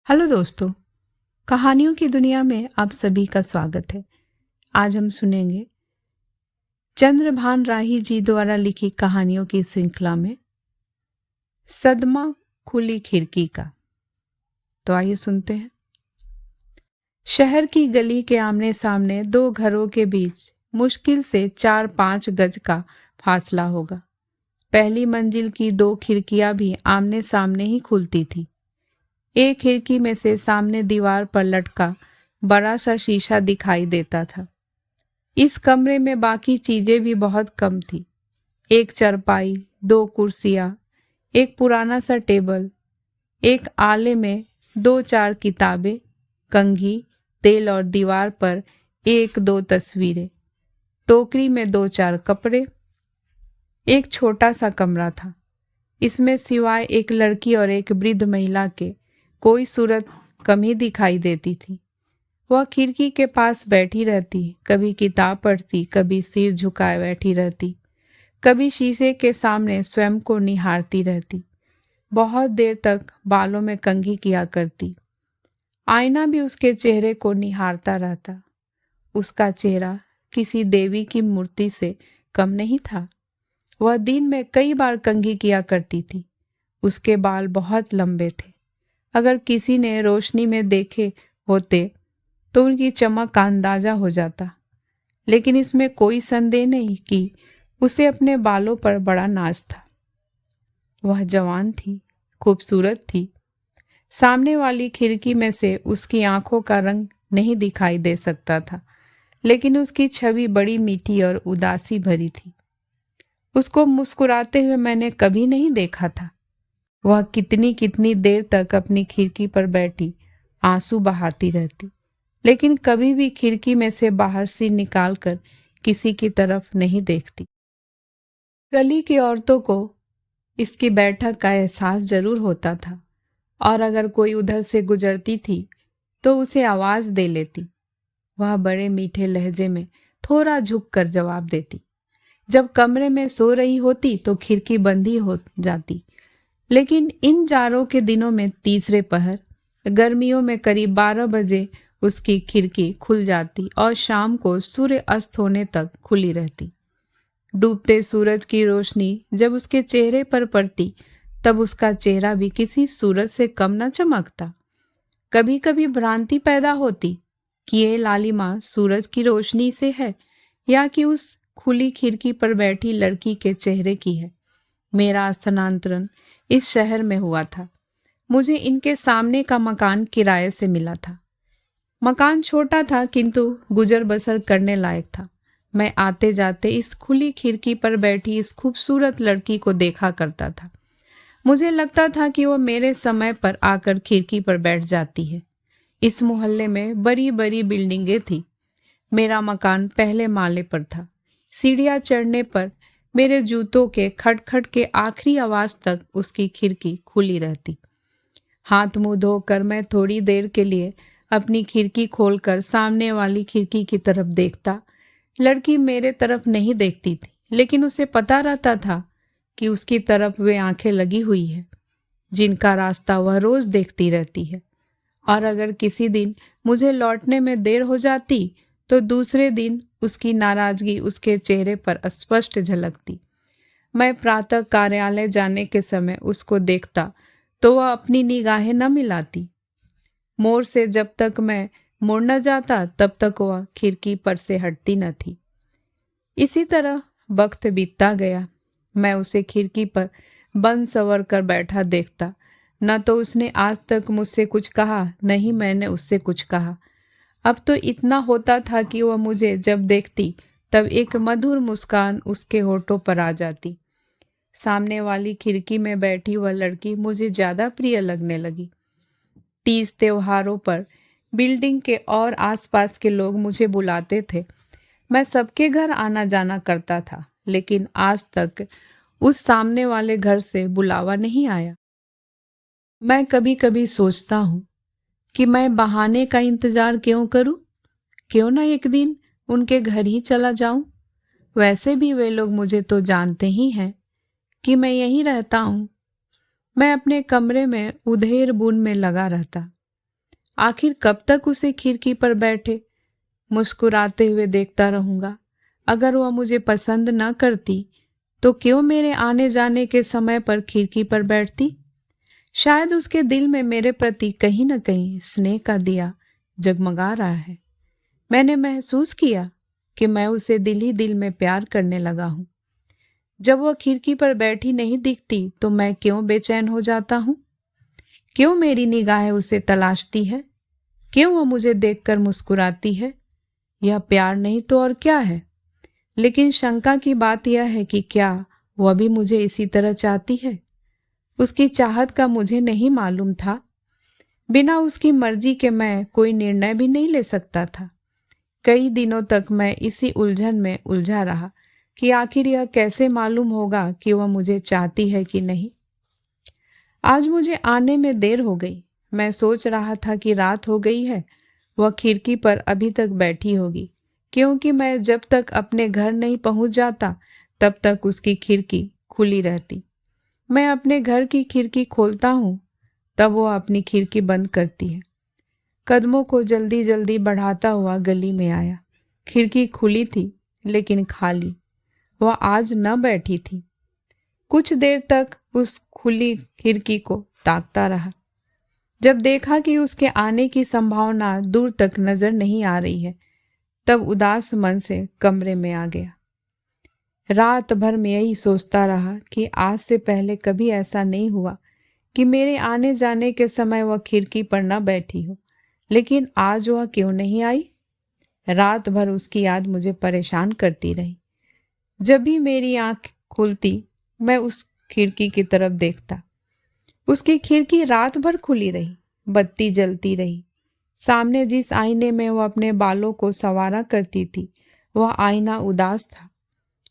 Hello दोस्तों, कहानियों की दुनिया में आप सभी का स्वागत है। आज हम सुनेंगे चंद्रभान राही जी द्वारा लिखी कहानियों की श्रृंखला में सदमा खुली खिड़की का। तो आइए सुनते हैं। शहर की गली के आमने सामने दो घरों के बीच मुश्किल से 4-5 गज का फासला होगा। पहली मंजिल की दो खिड़कियां भी आमने सामने ही खुलती थी। एक खिड़की में से सामने दीवार पर लटका बड़ा सा शीशा दिखाई देता था। इस कमरे में बाकी चीजें भी बहुत कम थी। एक चारपाई, 2 कुर्सियां, एक पुराना सा टेबल, एक आले में 2-4 किताबें, कंघी, तेल और दीवार पर 1-2 तस्वीरें, टोकरी में 2-4 कपड़े। एक छोटा सा कमरा था। इसमें सिवाय एक लड़की और एक वृद्ध महिला के कोई सूरत कम ही दिखाई देती थी। वह खिड़की के पास बैठी रहती, कभी किताब पढ़ती, कभी सिर झुकाए बैठी रहती, कभी शीशे के सामने स्वयं को निहारती रहती। बहुत देर तक बालों में कंघी किया करती। आईना भी उसके चेहरे को निहारता रहता। उसका चेहरा किसी देवी की मूर्ति से कम नहीं था। वह दिन में कई बार कंघी किया करती थी। उसके बाल बहुत लंबे थे। अगर किसी ने रोशनी में देखे होते तो उनकी चमक का अंदाजा हो जाता। लेकिन इसमें कोई संदेह नहीं कि उसे अपने बालों पर बड़ा नाज था। वह जवान थी, खूबसूरत थी। सामने वाली खिड़की में से उसकी आंखों का रंग नहीं दिखाई दे सकता था, लेकिन उसकी छवि बड़ी मीठी और उदासी भरी थी। उसको मुस्कुराते हुए मैंने कभी नहीं देखा था। वह कितनी कितनी देर तक अपनी खिड़की पर बैठी आंसू बहाती रहती, लेकिन कभी भी खिड़की में से बाहर सिर निकालकर किसी की तरफ नहीं देखती। गली की औरतों को इसकी बैठक का एहसास जरूर होता था, और अगर कोई उधर से गुजरती थी तो उसे आवाज दे लेती। वह बड़े मीठे लहजे में थोड़ा झुककर जवाब देती। जब कमरे में सो रही होती तो खिड़की बंद ही हो जाती। लेकिन इन जाड़ों के दिनों में तीसरे पहर, गर्मियों में करीब 12 बजे उसकी खिड़की खुल जाती और शाम को सूर्य अस्त होने तक खुली रहती। डूबते सूरज की रोशनी जब उसके चेहरे पर पड़ती तब उसका चेहरा भी किसी सूरज से कम न चमकता। कभी कभी भ्रांति पैदा होती कि ये लालिमा सूरज की रोशनी से है या कि उस खुली खिड़की पर बैठी लड़की के चेहरे की है। मेरा स्थानांतरण इस शहर में हुआ था। मुझे इनके सामने का मकान किराए से मिला था। मकान छोटा था किंतु गुजर बसर करने लायक था। मैं आते जाते इस खुली खिड़की पर बैठी इस खूबसूरत लड़की को देखा करता था। मुझे लगता था कि वो मेरे समय पर आकर खिड़की पर बैठ जाती है। इस मोहल्ले में बड़ी बड़ी बिल्डिंगें थी। मेरा मकान पहले माले पर था। सीढ़ियां चढ़ने पर मेरे जूतों के खटखट के आखिरी आवाज तक उसकी खिड़की खुली रहती। हाथ मुंह धोकर मैं थोड़ी देर के लिए अपनी खिड़की खोलकर सामने वाली खिड़की की तरफ देखता। लड़की मेरे तरफ नहीं देखती थी, लेकिन उसे पता रहता था कि उसकी तरफ वे आंखें लगी हुई है जिनका रास्ता वह रोज देखती रहती है। और अगर किसी दिन मुझे लौटने में देर हो जाती तो दूसरे दिन उसकी नाराजगी उसके चेहरे पर स्पष्ट झलकती। मैं प्रातः कार्यालय जाने के समय उसको देखता तो वह अपनी निगाहें न मिलाती। मोड़ से जब तक मैं मुड़ न जाता तब तक वह खिड़की पर से हटती न थी। इसी तरह वक्त बीतता गया। मैं उसे खिड़की पर बंद सवर कर बैठा देखता। न तो उसने आज तक मुझसे कुछ कहा, न ही मैंने उससे कुछ कहा। अब तो इतना होता था कि वह मुझे जब देखती तब एक मधुर मुस्कान उसके होठों पर आ जाती। सामने वाली खिड़की में बैठी वह लड़की मुझे ज्यादा प्रिय लगने लगी। तीज त्योहारों पर बिल्डिंग के और आसपास के लोग मुझे बुलाते थे। मैं सबके घर आना जाना करता था, लेकिन आज तक उस सामने वाले घर से बुलावा नहीं आया। मैं कभी कभी सोचता हूँ कि मैं बहाने का इंतजार क्यों करूं? क्यों ना एक दिन उनके घर ही चला जाऊं? वैसे भी वे लोग मुझे तो जानते ही हैं कि मैं यहीं रहता हूँ। मैं अपने कमरे में उधेड़ बुन में लगा रहता। आखिर कब तक उसे खिड़की पर बैठे मुस्कुराते हुए देखता रहूंगा? अगर वह मुझे पसंद न करती तो क्यों मेरे आने जाने के समय पर खिड़की पर बैठती? शायद उसके दिल में मेरे प्रति कहीं न कहीं स्नेह का दिया जगमगा रहा है। मैंने महसूस किया कि मैं उसे दिल ही दिल में प्यार करने लगा हूं। जब वह खिड़की पर बैठी नहीं दिखती तो मैं क्यों बेचैन हो जाता हूं? क्यों मेरी निगाहें उसे तलाशती है? क्यों वह मुझे देखकर मुस्कुराती है? यह प्यार नहीं तो और क्या है? लेकिन शंका की बात यह है कि क्या वह भी मुझे इसी तरह चाहती है? उसकी चाहत का मुझे नहीं मालूम था। बिना उसकी मर्जी के मैं कोई निर्णय भी नहीं ले सकता था। कई दिनों तक मैं इसी उलझन में उलझा रहा कि आखिर यह कैसे मालूम होगा कि वह मुझे चाहती है कि नहीं। आज मुझे आने में देर हो गई। मैं सोच रहा था कि रात हो गई है, वह खिड़की पर अभी तक बैठी होगी, क्योंकि मैं जब तक अपने घर नहीं पहुंच जाता तब तक उसकी खिड़की खुली रहती। मैं अपने घर की खिड़की खोलता हूँ तब वो अपनी खिड़की बंद करती है। कदमों को जल्दी जल्दी बढ़ाता हुआ गली में आया। खिड़की खुली थी लेकिन खाली। वह आज न बैठी थी। कुछ देर तक उस खुली खिड़की को ताकता रहा। जब देखा कि उसके आने की संभावना दूर तक नजर नहीं आ रही है, तब उदास मन से कमरे में आ गया। रात भर मैं यही सोचता रहा कि आज से पहले कभी ऐसा नहीं हुआ कि मेरे आने जाने के समय वह खिड़की पर न बैठी हो, लेकिन आज वह क्यों नहीं आई? रात भर उसकी याद मुझे परेशान करती रही। जब भी मेरी आंख खुलती मैं उस खिड़की की तरफ देखता। उसकी खिड़की रात भर खुली रही, बत्ती जलती रही। सामने जिस आईने में वह अपने बालों को संवारा करती थी, वह आईना उदास था।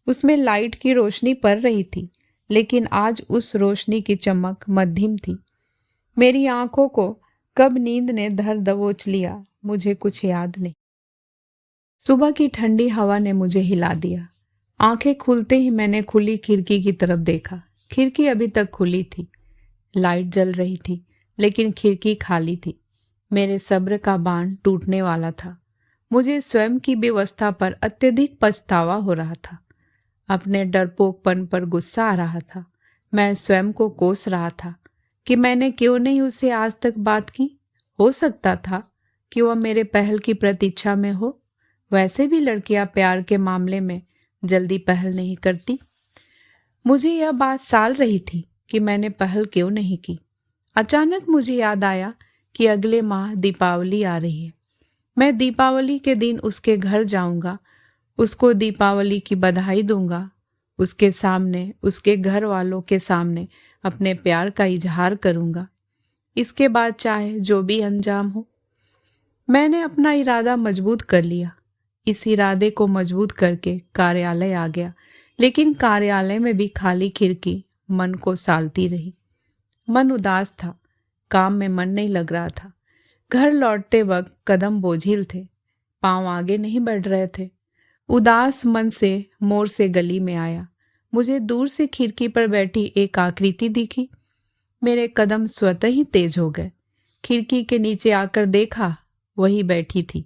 उसमें लाइट की रोशनी पड़ रही थी, लेकिन आज उस रोशनी की चमक मध्यम थी। मेरी आंखों को कब नींद ने धर दबोच लिया, मुझे कुछ याद नहीं। सुबह की ठंडी हवा ने मुझे हिला दिया। आंखें खुलते ही मैंने खुली खिड़की की तरफ देखा। खिड़की अभी तक खुली थी, लाइट जल रही थी, लेकिन खिड़की खाली थी। मेरे सब्र का बांध टूटने वाला था। मुझे स्वयं की व्यवस्था पर अत्यधिक पछतावा हो रहा था। अपने डरपोकपन पर गुस्सा आ रहा था। मैं स्वयं को कोस रहा था कि मैंने क्यों नहीं उससे आज तक बात की। हो सकता था कि वह मेरे पहल की प्रतीक्षा में हो। वैसे भी लड़कियां प्यार के मामले में जल्दी पहल नहीं करती। मुझे यह बात साल रही थी कि मैंने पहल क्यों नहीं की। अचानक मुझे याद आया कि अगले माह दीपावली आ रही है। मैं दीपावली के दिन उसके घर जाऊंगा, उसको दीपावली की बधाई दूंगा, उसके सामने, उसके घर वालों के सामने अपने प्यार का इजहार करूंगा। इसके बाद चाहे जो भी अंजाम हो। मैंने अपना इरादा मजबूत कर लिया। इस इरादे को मजबूत करके कार्यालय आ गया, लेकिन कार्यालय में भी खाली खिड़की मन को सालती रही। मन उदास था, काम में मन नहीं लग रहा था। घर लौटते वक्त कदम बोझिल थे, पांव आगे नहीं बढ़ रहे थे। उदास मन से मोड़ से गली में आया। मुझे दूर से खिड़की पर बैठी एक आकृति दिखी। मेरे कदम स्वतः ही तेज हो गए। खिड़की के नीचे आकर देखा, वही बैठी थी,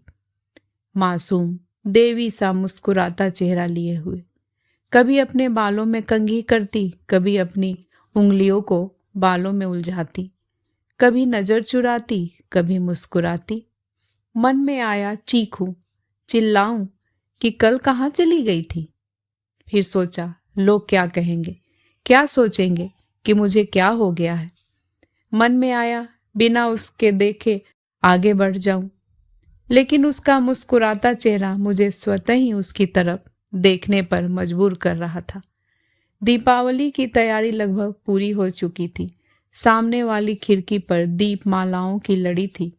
मासूम देवी सा मुस्कुराता चेहरा लिए हुए। कभी अपने बालों में कंघी करती, कभी अपनी उंगलियों को बालों में उलझाती, कभी नजर चुराती, कभी मुस्कुराती। मन में आया चीखूं, चिल्लाऊं कि कल कहाँ चली गई थी। फिर सोचा, लोग क्या कहेंगे, क्या सोचेंगे कि मुझे क्या हो गया है। मन में आया बिना उसके देखे आगे बढ़ जाऊं, लेकिन उसका मुस्कुराता चेहरा मुझे स्वतः ही उसकी तरफ देखने पर मजबूर कर रहा था। दीपावली की तैयारी लगभग पूरी हो चुकी थी। सामने वाली खिड़की पर दीपमालाओं की लड़ी थी।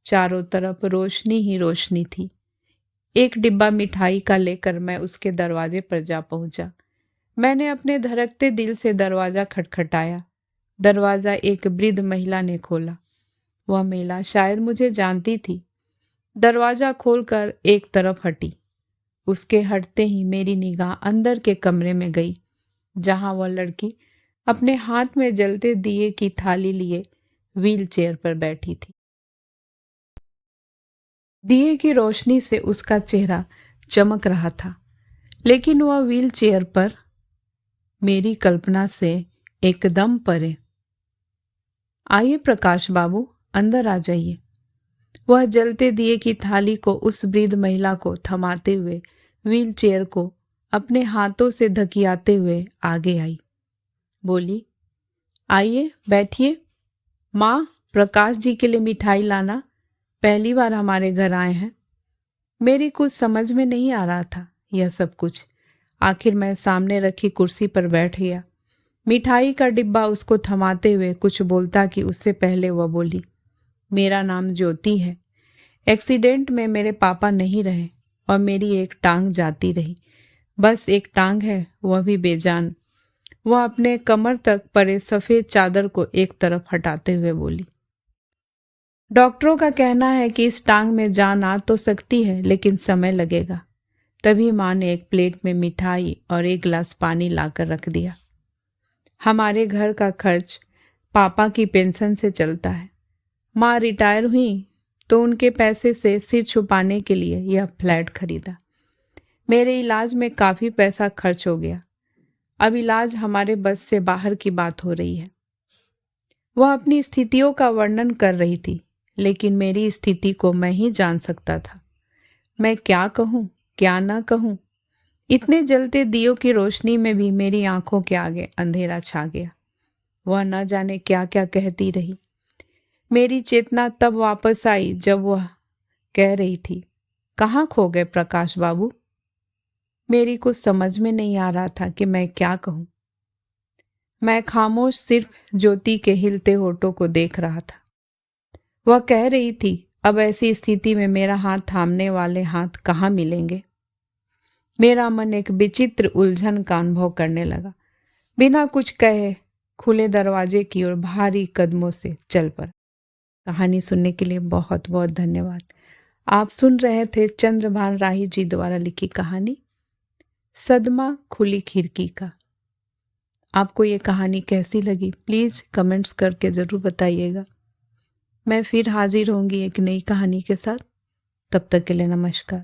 चारों तरफ रोशनी ही रोशनी थी। एक डिब्बा मिठाई का लेकर मैं उसके दरवाजे पर जा पहुंचा। मैंने अपने धड़कते दिल से दरवाजा खटखटाया। दरवाजा एक वृद्ध महिला ने खोला। वह महिला शायद मुझे जानती थी। दरवाजा खोलकर एक तरफ हटी। उसके हटते ही मेरी निगाह अंदर के कमरे में गई, जहां वह लड़की अपने हाथ में जलते दिए की थाली लिए व्हील चेयर पर बैठी थी। दिए की रोशनी से उसका चेहरा चमक रहा था, लेकिन वह व्हील चेयर पर मेरी कल्पना से एकदम परे। आइए प्रकाश बाबू, अंदर आ जाइए। वह जलते दिए की थाली को उस वृद्ध महिला को थमाते हुए व्हील चेयर को अपने हाथों से धकियाते हुए आगे आई। बोली, आइए बैठिए। माँ, प्रकाश जी के लिए मिठाई लाना। पहली बार हमारे घर आए हैं। मेरी कुछ समझ में नहीं आ रहा था यह सब कुछ। आखिर मैं सामने रखी कुर्सी पर बैठ गया। मिठाई का डिब्बा उसको थमाते हुए कुछ बोलता कि उससे पहले वह बोली, मेरा नाम ज्योति है। एक्सीडेंट में मेरे पापा नहीं रहे और मेरी एक टांग जाती रही। बस एक टांग है, वह भी बेजान। वह अपने कमर तक परे सफ़ेद चादर को एक तरफ हटाते हुए बोली, डॉक्टरों का कहना है कि इस टांग में जान आ तो सकती है, लेकिन समय लगेगा। तभी माँ ने एक प्लेट में मिठाई और एक गिलास पानी लाकर रख दिया। हमारे घर का खर्च पापा की पेंशन से चलता है। माँ रिटायर हुई तो उनके पैसे से सिर छुपाने के लिए यह फ्लैट खरीदा। मेरे इलाज में काफ़ी पैसा खर्च हो गया। अब इलाज हमारे बस से बाहर की बात हो रही है। वह अपनी स्थितियों का वर्णन कर रही थी, लेकिन मेरी स्थिति को मैं ही जान सकता था। मैं क्या कहूँ, क्या ना कहूँ। इतने जलते दियों की रोशनी में भी मेरी आंखों के आगे अंधेरा छा गया। वह न जाने क्या क्या कहती रही। मेरी चेतना तब वापस आई जब वह कह रही थी, कहाँ खो गए प्रकाश बाबू। मेरी कुछ समझ में नहीं आ रहा था कि मैं क्या कहूँ। मैं खामोश सिर्फ ज्योति के हिलते होठों को देख रहा था। वह कह रही थी, अब ऐसी स्थिति में मेरा हाथ थामने वाले हाथ कहाँ मिलेंगे। मेरा मन एक विचित्र उलझन का अनुभव करने लगा। बिना कुछ कहे खुले दरवाजे की ओर भारी कदमों से चल पड़ा। कहानी सुनने के लिए बहुत बहुत धन्यवाद। आप सुन रहे थे चंद्रभान राही जी द्वारा लिखी कहानी सदमा खुली खिड़की का। आपको ये कहानी कैसी लगी प्लीज़ कमेंट्स करके ज़रूर बताइएगा। मैं फिर हाजिर होंगी एक नई कहानी के साथ। तब तक के लिए नमस्कार।